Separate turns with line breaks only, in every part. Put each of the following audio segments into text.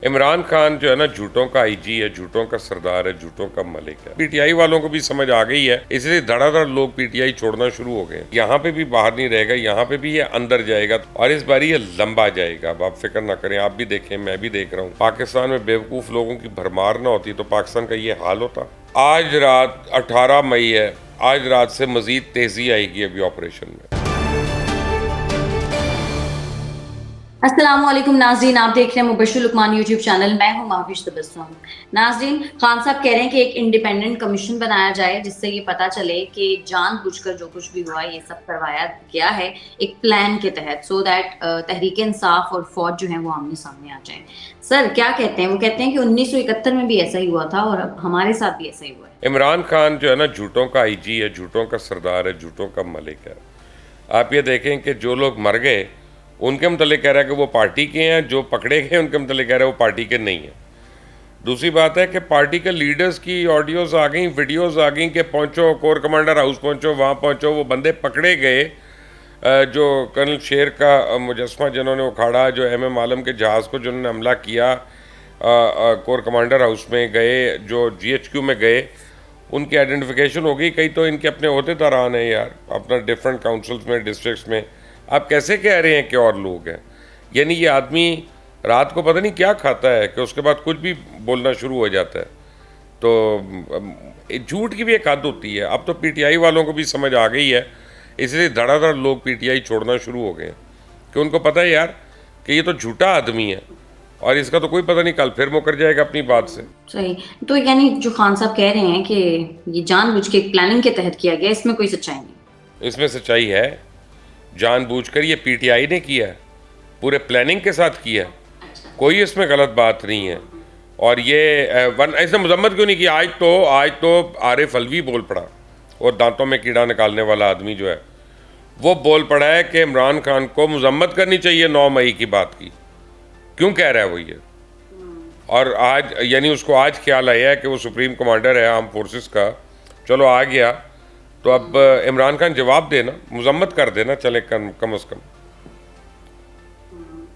इमरान खान जो है ना, झूठों का आईजी है, झूठों का सरदार है, झूठों का मलिक है। पीटीआई वालों को भी समझ आ गई है, इसलिए धड़ाधड़ लोग पीटीआई छोड़ना शुरू हो गए। यहाँ पे भी बाहर नहीं रहेगा, यहाँ पे भी ये अंदर जाएगा और इस बार ये लंबा जाएगा। अब आप फिक्र ना करें, आप भी देखें, मैं भी देख रहा हूँ। पाकिस्तान में बेवकूफ लोगों की भरमार ना होती तो पाकिस्तान का ये हाल होता। आज रात 18 मई है, आज रात से मजीद तेजी आएगी अभी ऑपरेशन में।
अस्सलाम वालेकुम नाज़रीन, आप देख रहे हैं मुबश्शिर लुकमान यूट्यूब चैनल। मैं हूं महविश तबस्सुम। नाज़रीन, खान साहब कह रहे हैं कि एक इंडिपेंडेंट कमीशन बनाया जाए जिससे ये पता चले कि जानबूझकर जो कुछ भी हुआ ये सब करवाया गया है एक प्लान के तहत, सो दैट तहरीक इंसाफ और फौज जो है वो आमने सामने आ जाए। सर क्या कहते हैं? वो कहते हैं कि 1971 में भी ऐसा ही हुआ था और अब हमारे साथ भी ऐसा ही हुआ है।
इमरान खान जो है ना, झूठों का आईजी है, झूठों का सरदार है, झूठों का मलिक है। आप ये देखें कि जो लोग मर गए उनके मतलब कह रहा है कि वो पार्टी के हैं, जो पकड़े गए उनके मतलब कह रहा है वो पार्टी के नहीं हैं। दूसरी बात है कि पार्टी के लीडर्स की ऑडियोज़ आ गई, वीडियोज़ आ गई कि पहुंचो कोर कमांडर हाउस, पहुंचो वहाँ पहुंचो। वो बंदे पकड़े गए जो कर्नल शेर का मुजस्मा जिन्होंने उखाड़ा, जो एम आलम के जहाज़ को जिन्होंने हमला किया, कोर कमांडर हाउस में गए, जो GHQ में गए, उनकी आइडेंटिफिकेशन हो गई। कई तो इनके अपने अहदेदारान हैं यार, अपना डिफरेंट काउंसिल्स में, डिस्ट्रिक्ट्स में। आप कैसे कह रहे हैं कि और लोग हैं? यानी ये आदमी रात को पता नहीं क्या खाता है कि उसके बाद कुछ भी बोलना शुरू हो जाता है। तो झूठ की भी एक हद होती है। अब तो पीटीआई वालों को भी समझ आ गई है, इसलिए धड़ाधड़ लोग पीटीआई छोड़ना शुरू हो गए हैं कि उनको पता है यार कि ये तो झूठा आदमी है और इसका तो कोई पता नहीं कल फिर मुकर जाएगा अपनी बात से।
सही। तो यानी जो खान साहब कह रहे हैं कि ये जानबूझ के एक प्लानिंग के तहत किया गया, इसमें कोई सच्चाई नहीं।
इसमें सच्चाई है, जानबूझकर ये पीटीआई ने किया है, पूरे प्लानिंग के साथ किया है, कोई इसमें गलत बात नहीं है। और ये वन ऐसे मजम्मत क्यों नहीं किया? आज तो आरिफ अलवी बोल पड़ा, और दांतों में कीड़ा निकालने वाला आदमी जो है वो बोल पड़ा है कि इमरान खान को मजम्मत करनी चाहिए 9 मई की बात की। क्यों कह रहा है वो ये? और आज यानी उसको आज ख्याल आया है कि वो सुप्रीम कमांडर है आर्म फोर्सेस का, चलो आ गया तो अब इमरान खान जवाब देना, मजम्मत कर देना, चले कम से कम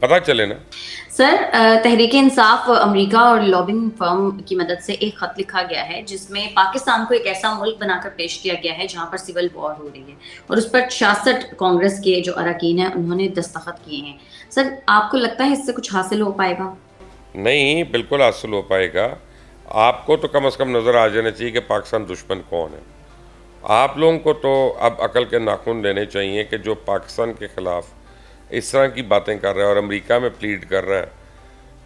पता चले ना।
सर, तहरीक इंसाफ अमेरिका और लॉबिंग फर्म की मदद से एक खत लिखा गया है जिसमें पाकिस्तान को एक ऐसा मुल्क बनाकर पेश किया गया है जहां पर सिविल वॉर हो रही है, और उस पर 66 कांग्रेस के जो अरकान हैं उन्होंने दस्तखत किए हैं। सर, आपको लगता है इससे कुछ हासिल हो पाएगा?
नहीं, बिल्कुल हासिल हो पाएगा। आपको तो कम से कम नज़र आ जाना चाहिए कि पाकिस्तान दुश्मन कौन है। आप लोगों को तो अब अकल के नाखून लेने चाहिए कि जो पाकिस्तान के ख़िलाफ़ इस तरह की बातें कर रहा है और अमेरिका में प्लीड कर रहा है,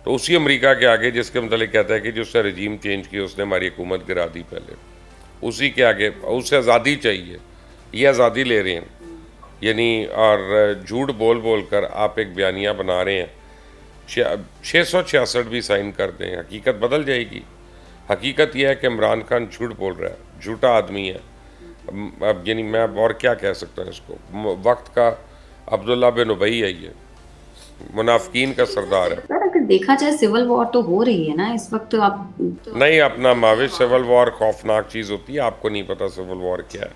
तो उसी अमेरिका के आगे जिसके मतलब कहता है कि जो उसने रजीम चेंज किया, उसने हमारी हुकूमत गिरा दी पहले, उसी के आगे उससे आज़ादी चाहिए। ये आज़ादी ले रहे हैं यानी, और झूठ बोल बोल कर आप एक बयानिया बना रहे हैं। 666 भी साइन कर दें, हकीकत बदल जाएगी। हकीकत यह है कि इमरान खान झूठ बोल रहा है, झूठा आदमी है। अब यानी मैं अब और क्या कह सकता हूँ इसको। वक्त का अब्दुल्ला बिन उबई है, ये मुनाफिकीन का सरदार है।
सर, अगर देखा जाए सिविल वॉर तो हो रही है ना इस वक्त, तो आप
नहीं, अपना माविश, सिविल वॉर खौफनाक चीज़ होती है। आपको नहीं पता सिविल वॉर क्या है?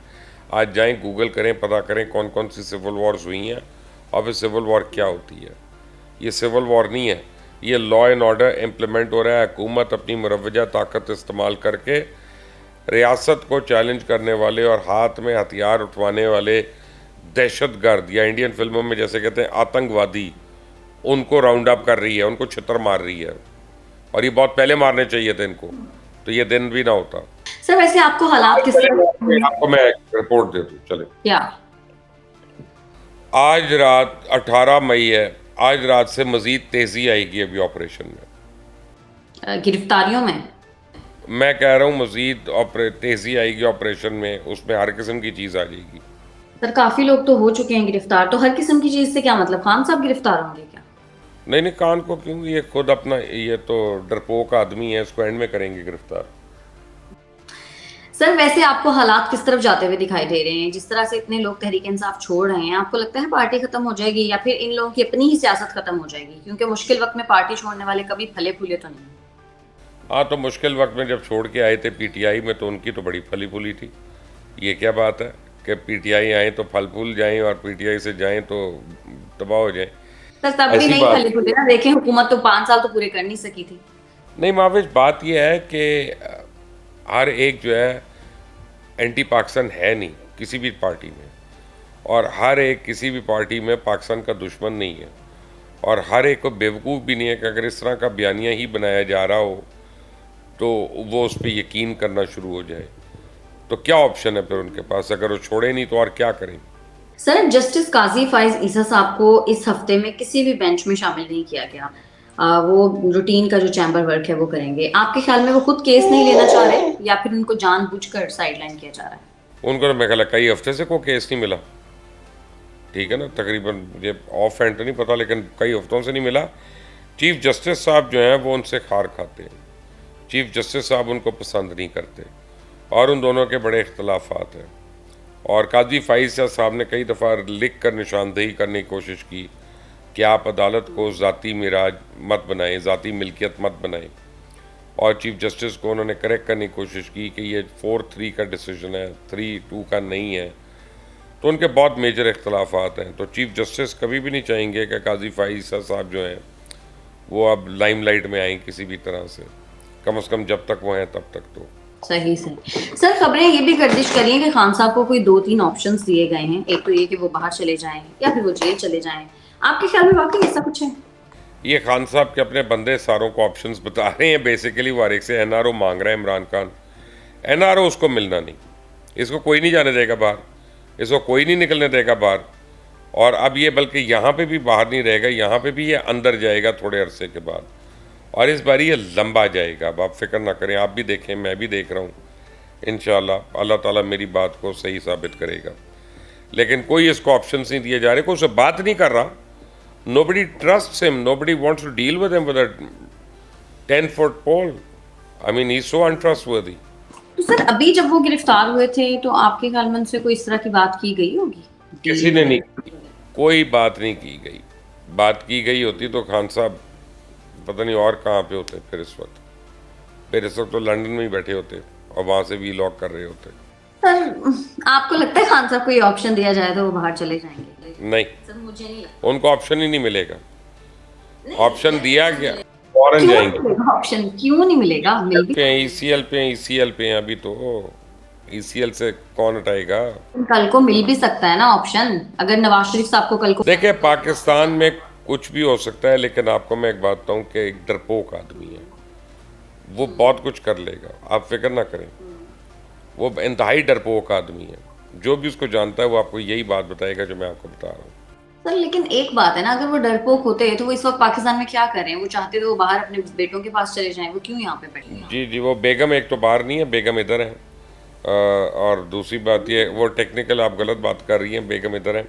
आज जाएं, गूगल करें, पता करें कौन कौन सी सिविल वॉर्स हुई हैं और फिर सिविल वॉर क्या होती है। ये सिविल वॉर नहीं है, ये लॉ एंड ऑर्डर इम्प्लीमेंट हो रहा है। हुकूमत अपनी मुरवजा ताकत इस्तेमाल करके रियासत को चैलेंज करने वाले और हाथ में हथियार उठवाने वाले दहशतगर्द, या इंडियन फिल्मों में जैसे कहते हैं आतंकवादी, उनको राउंड अप कर रही है, उनको छितर मार रही है। और ये बहुत पहले मारने चाहिए थे इनको, तो ये दिन भी ना होता।
सर, वैसे आपको हालात किस तरह?
आपको मैं एक रिपोर्ट दे दूँ, चले।
क्या?
आज रात 18 मई है, आज रात से मजीद तेजी आएगी अभी ऑपरेशन में।
गिरफ्तारियों में?
मैं कह रहा हूँ मजीद तेजी आएगी ऑपरेशन में, उसमें हर किस्म की चीज़ आ जाएगी।
सर, काफी लोग तो हो चुके हैं गिरफ्तार, तो हर किस्म की चीज से क्या मतलब? खान साहब गिरफ्तार होंगे क्या?
नहीं नहीं, कान को क्यों? ये खुद अपना, ये तो डरपोक आदमी है, इसको एंड में करेंगे गिरफ्तार।
सर, वैसे आपको हालात किस तरफ जाते हुए दिखाई दे रहे हैं? जिस तरह से इतने लोग तहरीक इंसाफ छोड़ रहे हैं, आपको लगता है पार्टी खत्म हो जाएगी या फिर इन लोगों की अपनी ही सियासत खत्म हो जाएगी? क्योंकि मुश्किल वक्त में पार्टी छोड़ने वाले कभी फले फूले तो नहीं।
हाँ, तो मुश्किल वक्त में जब छोड़ के आए थे पीटीआई में तो उनकी तो बड़ी फली फूली थी। ये क्या बात है कि पीटीआई आए तो फल फूल जाएं और पीटीआई से जाएं तो तबाह हो जाएं?
सर तब भी
ऐसी
नहीं
बात
फली फूली ना, देखें हुकूमत तो 5 साल तो पूरे कर नहीं सकी थी।
नहीं महाविश, बात यह है कि हर एक जो है एंटी पाकिस्तान है नहीं किसी भी पार्टी में, और हर एक किसी भी पार्टी में पाकिस्तान का दुश्मन नहीं है, और हर एक को बेवकूफ़ भी नहीं है कि अगर इस तरह का बयानिया ही बनाया जा रहा हो तो वो उस पर यकीन करना शुरू हो जाए। तो क्या ऑप्शन है फिर उनके पास? अगर वो छोड़े नहीं तो और क्या करें?
सर जस्टिस काजी फाइज ईसा साहब को इस हफ्ते में किसी भी बेंच में शामिल नहीं किया गया। वो रूटीन का जो चैम्बर वर्क है वो करेंगे। आपके ख्याल में वो खुद केस नहीं लेना चाह रहे या फिर उनको जानबूझकर साइडलाइन किया जा रहा है?
उनको तो मेरे ख्याल है कई हफ्ते से कोई केस नहीं मिला, ठीक है ना, तकरीबन ये ऑफ हैंड तो नहीं पता लेकिन कई हफ्तों से नहीं मिला। चीफ जस्टिस साहब जो हैं वो उनसे खार खाते हैं, चीफ जस्टिस साहब उनको पसंद नहीं करते, और उन दोनों के बड़े इख्तलाफात हैं। और काजी फाइज साहब ने कई दफ़ा लिख कर निशानदेही करने की कोशिश की कि आप अदालत को ज़ाती मिराज मत बनाएं, ज़ाती मिल्कियत मत बनाएं, और चीफ जस्टिस को उन्होंने करेक्ट करने की कोशिश की कि ये 4-3 का डिसीजन है, 3-2 का नहीं है। तो उनके बहुत मेजर इख्तलाफात हैं। तो चीफ जस्टिस कभी भी नहीं चाहेंगे कि काजी फाइज साहब जो हैं वो अब लाइमलाइट में आएँ किसी भी तरह से, कम से कम जब तक वो हैं तब तक। तो
सही से सर खबरें ये भी गर्दिश करी हैं कि खान साहब को कोई 2-3 ऑप्शंस दिए गए हैं। एक तो ये कि वो बाहर चले जाएं या फिर वो जेल चले जाएं। आपके ख्याल में वाकई ऐसा कुछ है?
ये खान साहब के अपने बंदे सारों को ऑप्शंस बता रहे हैं। बेसिकली वो एक से एनआरओ मांग रहा है इमरान खान, एनआरओ उसको मिलना नहीं, इसको कोई नहीं जाने देगा बाहर, इसको कोई नहीं निकलने देगा बाहर। और अब ये बल्कि यहाँ पे भी बाहर नहीं रहेगा, यहाँ पे भी ये अंदर जाएगा थोड़े अरसे के बाद, और इस बार ये लंबा जाएगा। अब आप फिक्र ना करें, आप भी देखें, मैं भी देख रहा हूँ, इंशाल्लाह अल्लाह ताला मेरी बात को सही साबित करेगा। लेकिन कोई इसको ऑप्शंस नहीं दिए जा रहे, कोई उससे बात नहीं कर रहा। Nobody trusts him. Nobody wants to deal with him with a 10-foot pole. I mean, he's so untrustworthy.
तो सर अभी जब वो गिरफ्तार हुए थे तो आपके ख्याल में उनसे कोई इस तरह की बात की गई होगी?
किसी ने नहीं की, कोई बात नहीं की गई। बात की गई होती तो खान साहब पता नहीं और कहाँ पे होते फिर इस वक्त। फिर इस वक्त तो लंदन में ही बैठे होते और वहाँ से वी लॉग कर रहे होते।
सर आपको लगता है खान साहब को ये ऑप्शन दिया जाए तो वो बाहर चले जाएंगे?
नहीं,
सर मुझे नहीं लगता।
उनको ऑप्शन ही नहीं मिलेगा। ऑप्शन दिया गया फौरन जाएंगे।
ऑप्शन क्यों नहीं मिलेगा? मिल भी
ईसीएल पे ईसीएल पे अभी तो ईसीएल से कौन हटाएगा?
कल को मिल भी सकता है ना ऑप्शन, अगर नवाज शरीफ साहब को कल को।
देखिए, पाकिस्तान में कुछ भी हो सकता है, लेकिन आपको मैं एक बात बताऊं कि एक डरपोक आदमी है, वो बहुत कुछ कर लेगा, आप फिक्र ना करें। वो इंतहाई डरपोक आदमी है, जो भी उसको जानता है वो आपको यही बात बताएगा जो मैं आपको बता रहा हूँ।
सर लेकिन एक बात है ना, अगर वो डरपोक होते तो वो इस वक्त पाकिस्तान में क्या कर रहे हैं? वो चाहते तो वो बाहर अपने बेटों के पास चले जाएं, वो क्यों यहाँ पे बैठे हैं?
जी जी, वो बेगम एक तो बाहर नहीं है, बेगम इधर है। और दूसरी बात ये, वो टेक्निकल आप गलत बात कर रही हैं, बेगम इधर है।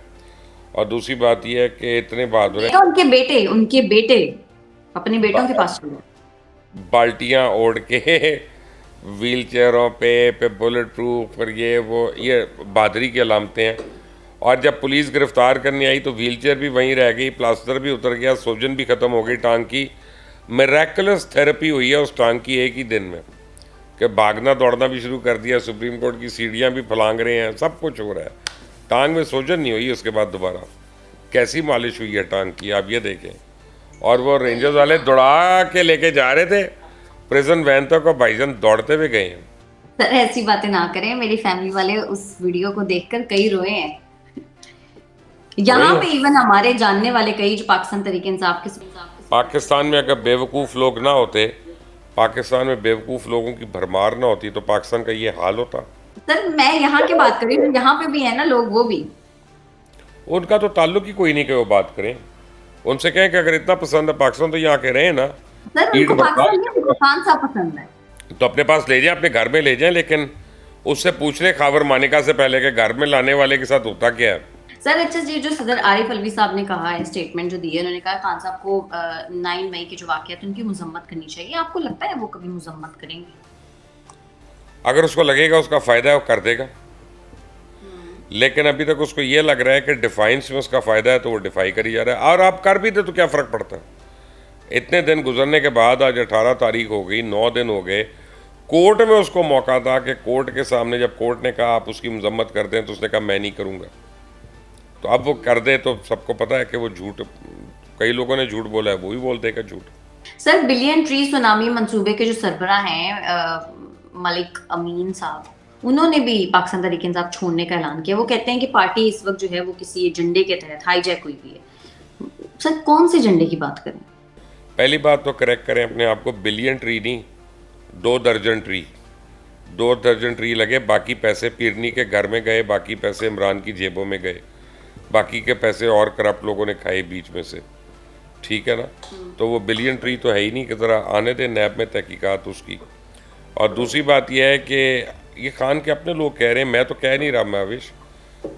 और दूसरी बात ये है कि इतने बहादुर हैं,
उनके बेटे अपने बेटों के पास चले जाएं।
बाल्टियाँ ओढ़ के व्हील चेयरों पे बुलेट प्रूफ, और ये बहादुरी की अलामतें हैं। और जब पुलिस गिरफ्तार करने आई तो व्हील चेयर भी वहीं रह गई, प्लास्टर भी उतर गया, सोजन भी ख़त्म हो गई टांग की। मिरेकलस थेरेपी हुई है उस टांग की एक ही दिन में, कि भागना दौड़ना भी शुरू कर दिया, सुप्रीम कोर्ट की सीढ़ियाँ भी फलांग रहे हैं, सब कुछ हो रहा है। टांग में सोजन नहीं हुई उसके बाद दोबारा, कैसी मालिश हुई है टांग की आप ये देखें। और वो रेंजर्स वाले दौड़ा के लेके जा रहे थे प्रिजन वैन तक, और भाईजान दौड़ते हुए गए हैं।
सर ऐसी बातें ना करें, मेरी फैमिली वाले उस वीडियो को देखकर कई रोए हैं। यहाँ पे इवन हमारे जानने वाले कई जो पाकिस्तान तरीके इंसाफ के
पाकिस्तान में अगर बेवकूफ़ लोग ना होते, पाकिस्तान में बेवकूफ़ लोगों की भरमार ना होती तो पाकिस्तान का ये हाल होता।
सर मैं यहाँ की बात कर रही हूँ, यहाँ पे भी है ना लोग, वो भी,
उनका तो ताल्लुक ही कोई नहीं कि वो बात करें। उनसे कहें कि अगर इतना पसंद है पाकिस्तान तो यहाँ के रहे ना।
सर उनको पाकिस्तान नहीं, उनको खान साहब पसंद है
तो अपने पास ले जाए, अपने घर में ले जाए, लेकिन उससे पूछ ले खाबर मानिका से पहले के घर में लाने वाले के साथ होता क्या है।
सर अच्छा जी, जो सदर आरिफ अलवी साहब ने कहा है, स्टेटमेंट जो दी है, उन्होंने कहा खान साहब को 9 मई के जो वाकयात उनकी मजम्मत करनी चाहिए। आपको लगता है वो कभी मजम्मत करेंगे?
अगर उसको लगेगा उसका फ़ायदा है वो कर देगा, लेकिन अभी तक उसको ये लग रहा है कि डिफाइंस में उसका फ़ायदा है तो वो डिफाई करी जा रहा है। और आप कर भी दे तो क्या फ़र्क पड़ता है? इतने दिन गुजरने के बाद आज 18 तारीख हो गई, 9 दिन हो गए, कोर्ट में उसको मौका था कि कोर्ट के सामने जब कोर्ट ने कहा आप उसकी मजम्मत कर दें तो उसने कहा मैं नहीं करूँगा। तो अब वो कर दे तो सबको पता है कि वो झूठ कई लोगों ने झूठ बोला है, वो भी बोल देगा झूठ।
सर बिलियन ट्री सुनामी मंसूबे के जो सरबराह हैं मलिक अमीन साहब, उन्होंने भी पाकिस्तान तहरीक इंसाफ छोड़ने का ऐलान किया। वो कहते हैं कि पार्टी इस वक्त जो है वो किसी एजेंडे के तहत हाईजैक हुई हुई है। सर कौन से एजेंडे की बात करें?
पहली बात तो करेक्ट करें अपने आप को, बिलियन ट्री नहीं, 2 दर्जन ट्री, 2 दर्जन ट्री लगे, बाकी पैसे पीरनी के घर में गए, बाकी पैसे इमरान की जेबों में गए, बाकी के पैसे और करप्ट लोगों ने खाए बीच में से, ठीक है ना। तो वो बिलियन ट्री तो है ही नहीं कि ज़रा आने दें नैब में तहकीकात उसकी। और दूसरी बात यह है कि ये खान के अपने लोग कह रहे हैं, मैं तो कह नहीं रहा महविश,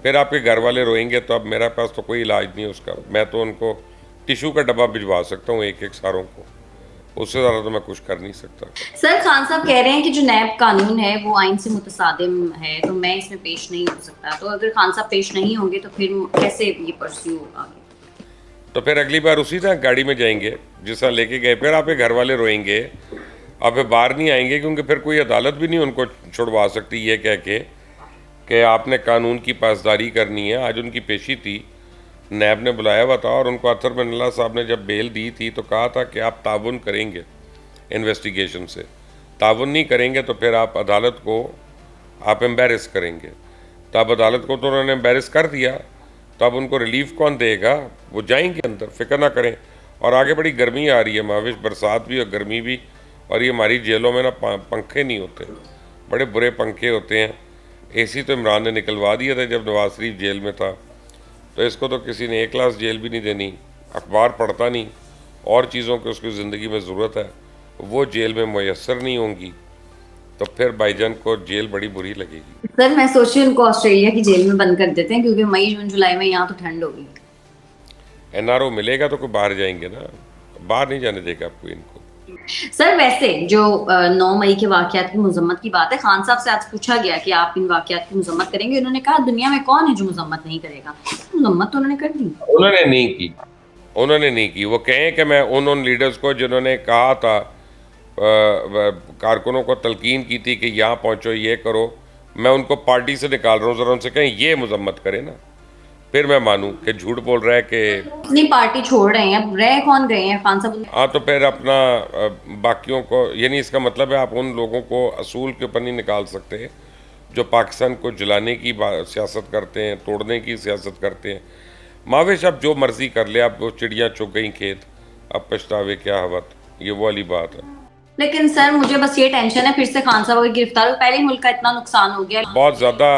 फिर आपके घर वाले रोएंगे तो अब मेरे पास तो कोई इलाज नहीं है उसका। मैं तो उनको टिशू का डब्बा भिजवा सकता हूँ एक सारों को, उससे ज़्यादा तो मैं कुछ कर नहीं सकता।
सर खान साहब कह रहे हैं कि जो नैब कानून है वो आइन से मुतसादिम है, तो मैं इसमें पेश नहीं हो सकता। तो अगर खान साहब पेश नहीं होंगे तो फिर कैसे ये परस्यू आगे?
तो फिर अगली बार उसी तरह गाड़ी में जाएंगे जिस तरह लेके गए, फिर आपके घर वाले रोएंगे, आप फिर बाहर नहीं आएंगे, क्योंकि फिर कोई अदालत भी नहीं उनको छुड़वा सकती ये कह के कि आपने कानून की पासदारी करनी है। आज उनकी पेशी थी, नैब ने बुलाया हुआ था और उनको अतर बनल्ला साहब ने जब बेल दी थी तो कहा था कि आप ताउन करेंगे इन्वेस्टिगेशन से, ताउन नहीं करेंगे तो फिर आप अदालत को आप एम्बेरस करेंगे। तो अब अदालत को तो उन्होंने एम्बेरस कर दिया, तो अब उनको रिलीफ कौन देगा? वो जाएंगे अंदर, फिक्र ना करें। और आगे बड़ी गर्मी आ रही है महविश, बरसात भी और गर्मी भी, और ये हमारी जेलों में ना पंखे नहीं होते, बड़े बुरे पंखे होते हैं। एसी तो इमरान ने निकलवा दिया था जब नवाज शरीफ जेल में था, तो इसको तो किसी ने 1 क्लास जेल भी नहीं देनी, अखबार पढ़ता नहीं, और चीज़ों की उसकी ज़िंदगी में ज़रूरत है, वो जेल में मुयस्सर नहीं होंगी, तो फिर भाईजान को जेल बड़ी बुरी लगेगी।
सर मैं सोच रही हूँ उनको ऑस्ट्रेलिया की जेल में बंद कर देते हैं, क्योंकि मई जून जुलाई में यहाँ तो ठंड होगी।
एनआरओ मिलेगा तो कोई बाहर जाएंगे ना, बाहर नहीं जाने देगा आपको इनको।
सर वैसे जो 9 मई के वाकयात की मजम्मत की बात है, खान साहब से आज पूछा गया कि आप इन वाकयात की मजम्मत करेंगे, उन्होंने कहा दुनिया में कौन है जो मजम्मत नहीं करेगा। मजम्मत तो उन्होंने कर दी।
उन्होंने नहीं की, उन्होंने नहीं की। वो कहें कि मैं उन लीडर्स को जिन्होंने कहा था, कारकुनों को तलकीन की थी कि यहाँ पहुँचो, ये करो, मैं उनको पार्टी से निकाल रहा हूँ, ज़रा उनसे कहें ये मजम्मत करें ना, फिर मैं मानूँ कि झूठ बोल रहा है कि
अपनी पार्टी छोड़ रहे हैं। अब रह कौन गए हैं खान साहब?
हाँ, तो फिर अपना बाकियों को, यानी इसका मतलब है आप उन लोगों को असूल के ऊपर नहीं निकाल सकते जो पाकिस्तान को जलाने की सियासत करते हैं, तोड़ने की सियासत करते हैं। माविश अब जो मर्जी कर ले, अब वो चिड़ियाँ चुग गई खेत, अब पछतावे क्या हवत, ये वो वाली बात है।
लेकिन सर मुझे बस ये टेंशन है फिर से खान साहब गिरफ्तार, पहले ही मुल्क का इतना नुकसान हो गया।
बहुत ज़्यादा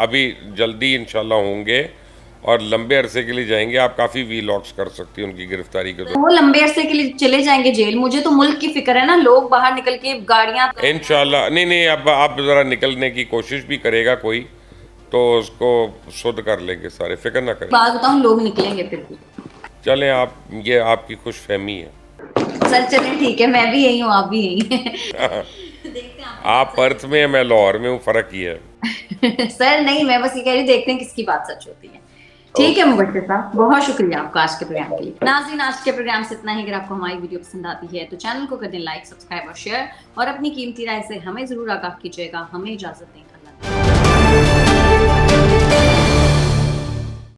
अभी जल्दी इंशाल्लाह होंगे और लंबे अरसे के लिए जाएंगे। आप काफ़ी वीलॉग्स कर सकती हैं उनकी गिरफ्तारी के दौरान।
वो लंबे अरसे के लिए चले जाएंगे जेल? मुझे तो मुल्क की फिक्र है ना, लोग बाहर निकल के गाड़ियां।
इंशाल्लाह नहीं, अब आप ज़रा निकलने की कोशिश भी करेगा कोई तो उसको शुद्ध कर लेंगे सारे, फिक्र ना करें।
बात बताऊं, लोग निकलेंगे फिर भी।
चलें आप, ये आपकी खुश फहमी है।
सर चलें ठीक है, मैं भी यही हूँ, आप भी यही हैं। देखते हैं
आप पर्थ में, मैं लाहौर में हूँ, फ़र्क ही है।
सर नहीं, मैं बस ये कह रही, देखते हैं किसकी बात सच होती है। ठीक है मुबश्शिर साहब, बहुत शुक्रिया आपका आज के प्रोग्राम के लिए। नाज़रीन आज के प्रोग्राम से इतना ही। अगर आपको हमारी वीडियो पसंद आती है तो चैनल को कर दें लाइक, सब्सक्राइब और शेयर, और अपनी कीमती राय से हमें जरूर आगाह कीजिएगा। हमें इजाजत दें।